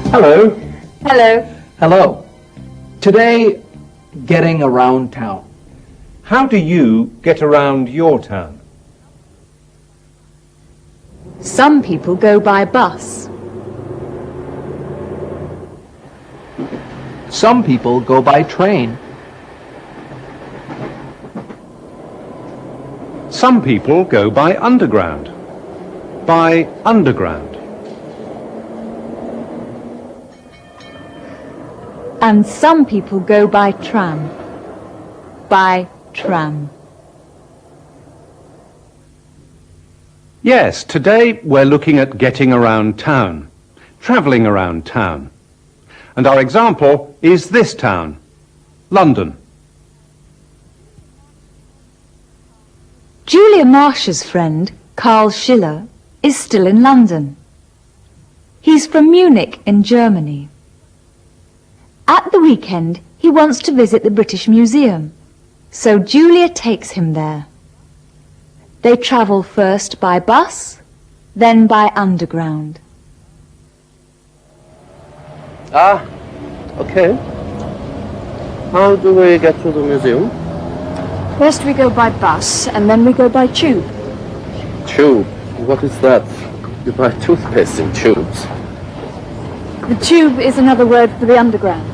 Hello. Hello. Hello. Today, getting around town. How do you get around your town? Some people go by bus. Some people go by train. Some people go by underground. By underground. And some people go by tram. By tram. Yes, today we're looking at getting around town, travelling around town. And our example is this town, London. Julia Marsh's friend, Carl Schiller, is still in London. He's from Munich in Germany. At the weekend, he wants to visit the British Museum, so Julia takes him there. They travel first by bus, then by underground. Ah, okay. How do we get to the museum? First we go by bus, and then we go by tube. Tube? What is that? You buy toothpaste in tubes. The tube is another word for the underground.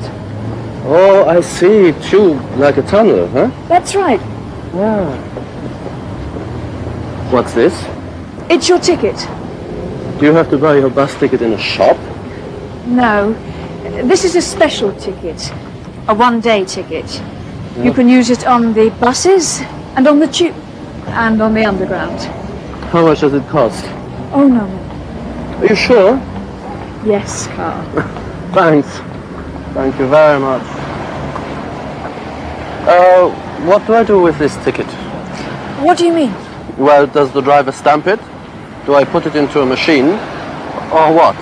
Oh, I see. Tube, like a tunnel, huh? That's right. Yeah. What's this? It's your ticket. Do you have to buy your bus ticket in a shop? No, this is a special ticket, a one-day ticket. You can use it on the buses and on the tube and on the underground. How much does it cost? Oh, no. Are you sure? Yes, Carl. Thanks. Thank you very much. What do I do with this ticket? What do you mean? Well, does the driver stamp it? Do I put it into a machine? Or what?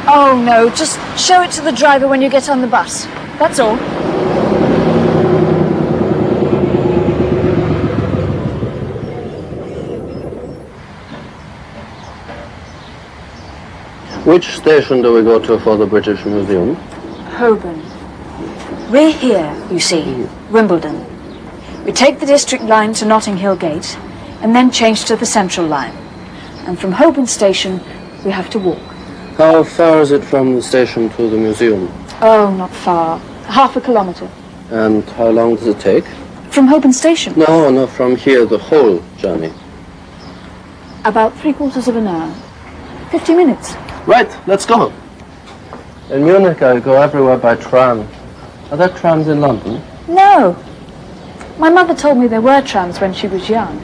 Oh, no, just show it to the driver when you get on the bus. That's all. Which station do we go to for the British Museum? Holborn. We're here, you see, Wimbledon. We take the district line to Notting Hill Gate and then change to the central line. And from Holborn station, we have to walk. How far is it from the station to the museum? Oh, not far. Half a kilometre. And how long does it take? From Holborn station? No, from here, the whole journey. About 3/4 of an hour. 50 minutes. Right, let's go. In Munich, I go everywhere by tram. Are there trams in London? No. My mother told me there were trams when she was young,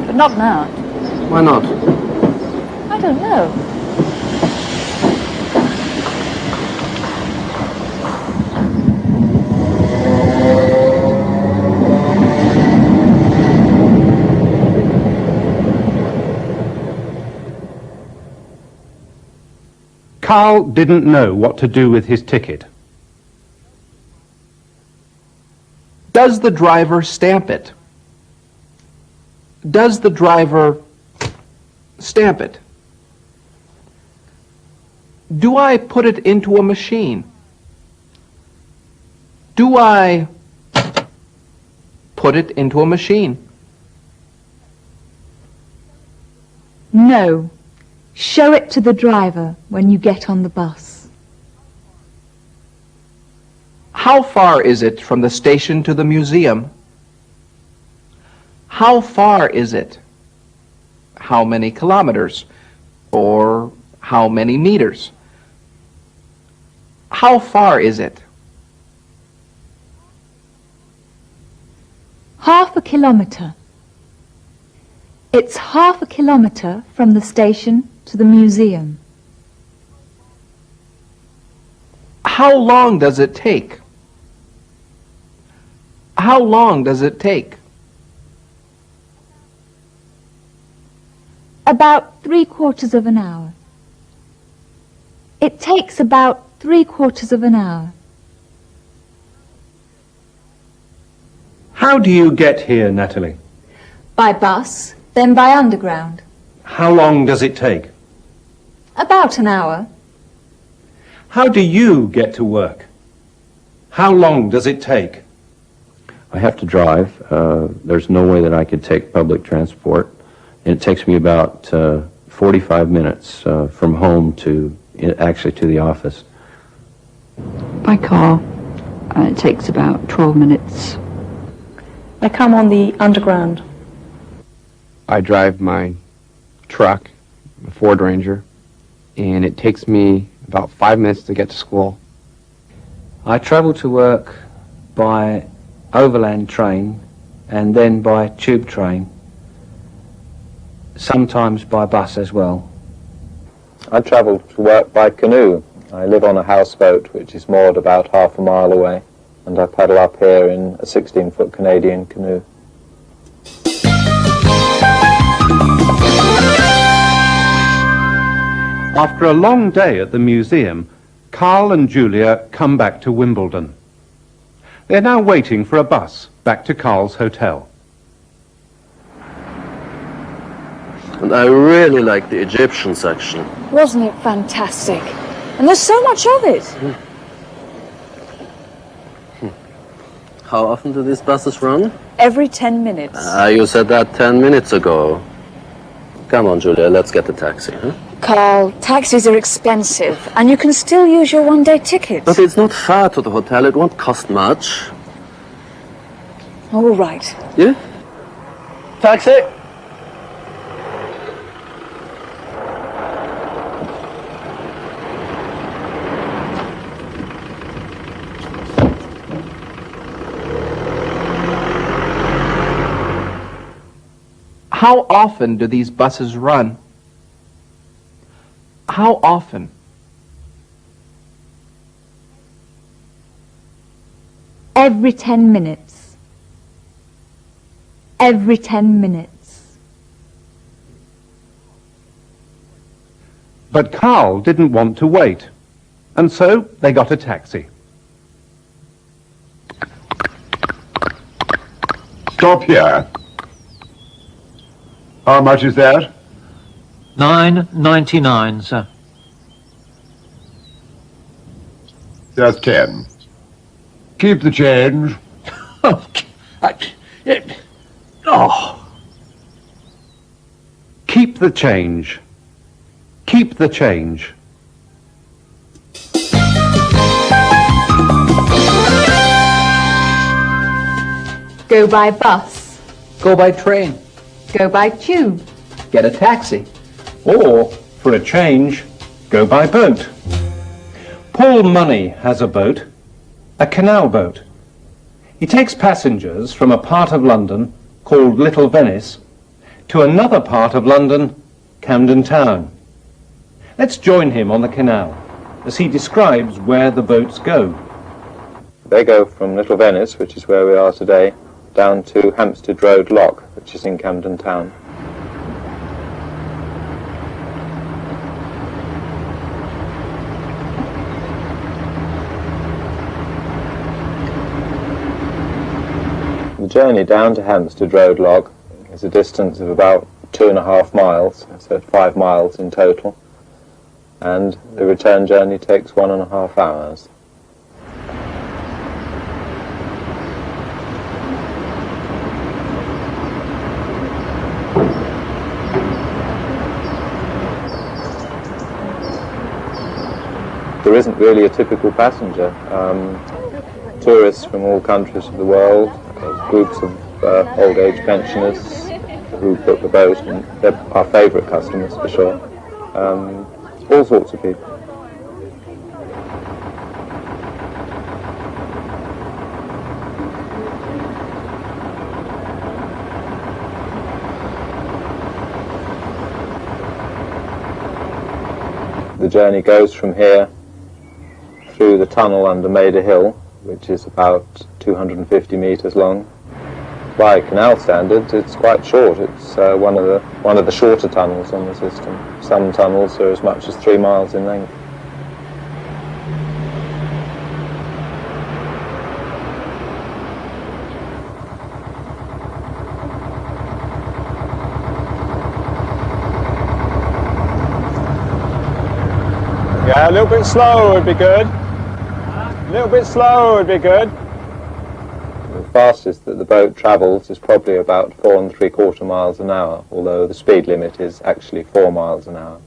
but not now. Why not? I don't know. Carl didn't know what to do with his ticket. Does the driver stamp it? Does the driver stamp it? Do I put it into a machine? Do I put it into a machine? No. Show it to the driver when you get on the bus. How far is it from the station to the museum? How far is it? How many kilometers? Or how many meters? How far is it? kilometre. It's half a kilometre from the station to the museum. How long does it take? How long does it take? About 3/4 of an hour. It takes about 3/4 of an hour. How do you get here, Natalie? By bus, then by underground. How long does it take? About an hour. How do you get to work? How long does it take? I have to drive. There's no way that I could take public transport. And it takes me about 45 minutes from home to actually to the office. By car, it takes about 12 minutes. I come on the underground. I drive my truck, a Ford Ranger, and it takes me about 5 minutes to get to school. I travel to work by overland train and then by tube train, sometimes by bus as well. I travel to work by canoe. I live on a houseboat which is moored about half a mile away, and I paddle up here in a 16-foot Canadian canoe. After a long day at the museum, Carl and Julia come back to Wimbledon. They're now waiting for a bus back to Carl's hotel. And I really like the Egyptian section. Wasn't it fantastic? And there's so much of it. How often do these buses run? Every 10 minutes. You said that 10 minutes ago. Come on, Julia, let's get the taxi, huh? Carl, taxis are expensive, and you can still use your one-day ticket. But it's not far to the hotel. It won't cost much. All right. Yeah? Taxi! How often do these buses run? How often? Every 10 minutes. Every 10 minutes. But Carl didn't want to wait, and so they got a taxi. Stop here. How much is that? £9.99, sir. There's 10. Keep the change. Keep the change. Keep the change. Go by bus. Go by train. Go by tube. Get a taxi. Or, for a change, go by boat. Paul Money has a boat, a canal boat. He takes passengers from a part of London called Little Venice to another part of London, Camden Town. Let's join him on the canal as he describes where the boats go. They go from Little Venice, which is where we are today, down to Hampstead Road Lock, which is in Camden Town. The journey down to Hampstead Road Lock is a distance of about 2.5 miles, so 5 miles in total, and the return journey takes 1.5 hours. There isn't really a typical passenger. Tourists from all countries of the world, groups of old age pensioners who book the boat, and they're our favourite customers for sure. All sorts of people. journey goes from here through the tunnel under Maida Hill, which is about 250 metres long. By canal standards, it's quite short. It's one of the shorter tunnels on the system. Some tunnels are as much as 3 miles in length. Yeah, a little bit slow would be good. A little bit slow would be good. The fastest that the boat travels is probably about 4 3/4 miles an hour, although the speed limit is actually 4 miles an hour.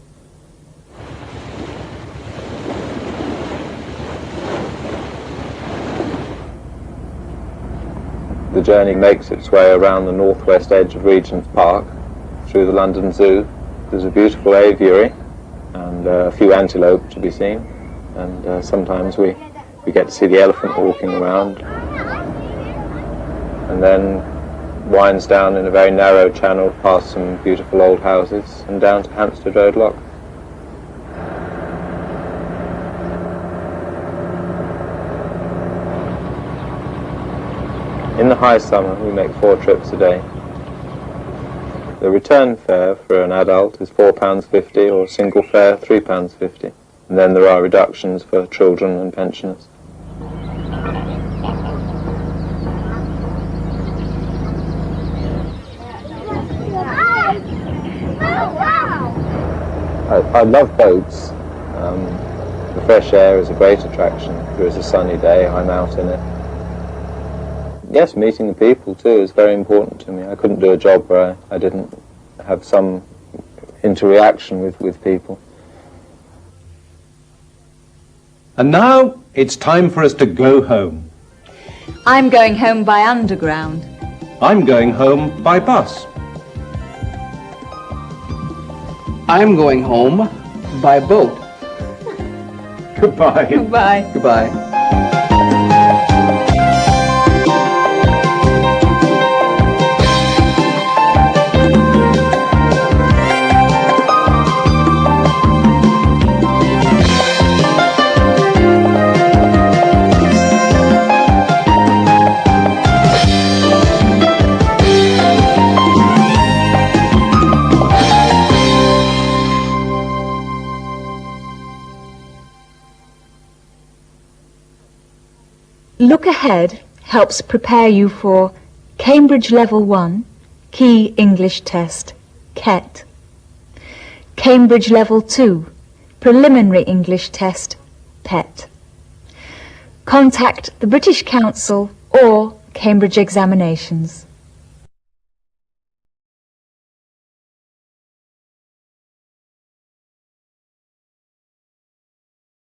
The journey makes its way around the northwest edge of Regent's Park, through the London Zoo. There's a beautiful aviary and a few antelope to be seen, and sometimes we get to see the elephant walking around, and then winds down in a very narrow channel past some beautiful old houses and down to Hampstead Road Lock. In the high summer we make 4 trips a day. The return fare for an adult is £4.50 or single fare £3.50, and then there are reductions for children and pensioners. I love boats. The fresh air is a great attraction. If there is a sunny day, I'm out in it. Yes, meeting the people too is very important to me. I couldn't do a job where I didn't have some interaction with people. And now it's time for us to go home. I'm going home by underground. I'm going home by bus. I'm going home by boat. Goodbye. Goodbye. Goodbye. Look Ahead helps prepare you for Cambridge Level 1, Key English Test, KET. Cambridge Level 2, Preliminary English Test, PET. Contact the British Council or Cambridge Examinations.